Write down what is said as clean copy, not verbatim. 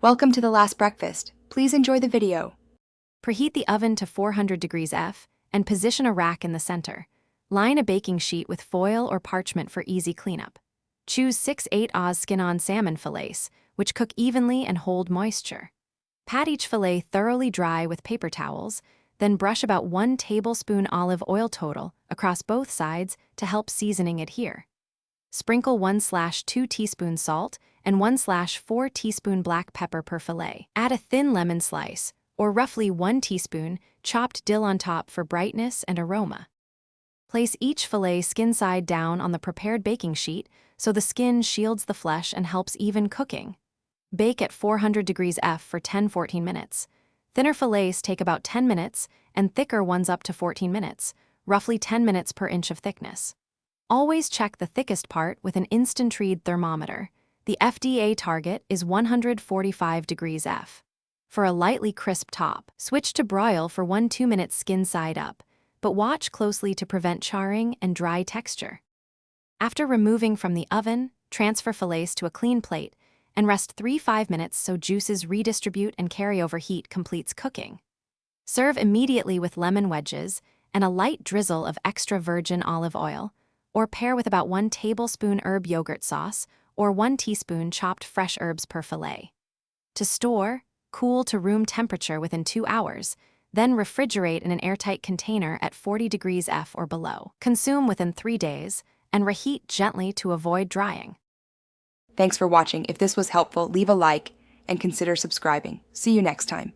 Welcome to The Last Breakfast. Please enjoy the video. Preheat the oven to 400 degrees F and position a rack in the center. Line a baking sheet with foil or parchment for easy cleanup. Choose 6-8 Oz skin-on salmon fillets, which cook evenly and hold moisture. Pat each fillet thoroughly dry with paper towels, then brush about 1 tablespoon olive oil total across both sides to help seasoning adhere. Sprinkle 1/2 teaspoons salt and 1/4 teaspoon black pepper per fillet. Add a thin lemon slice, or roughly 1 teaspoon, chopped dill on top for brightness and aroma. Place each fillet skin side down on the prepared baking sheet so the skin shields the flesh and helps even cooking. Bake at 400 degrees F for 10-14 minutes. Thinner fillets take about 10 minutes and thicker ones up to 14 minutes, roughly 10 minutes per inch of thickness. Always check the thickest part with an instant read thermometer. The FDA target is 145 degrees F. For a lightly crisp top, switch to broil for 1-2 minutes skin side up, but watch closely to prevent charring and dry texture. After removing from the oven, transfer fillets to a clean plate and rest 3-5 minutes so juices redistribute and carryover heat completes cooking. Serve immediately with lemon wedges and a light drizzle of extra virgin olive oil, or pair with about 1 tablespoon herb yogurt sauce or 1 teaspoon chopped fresh herbs per fillet. To store, cool to room temperature within 2 hours, then refrigerate in an airtight container at 40 degrees F or below. Consume within 3 days and reheat gently to avoid drying. Thanks for watching. If this was helpful, leave a like and consider subscribing. See you next time.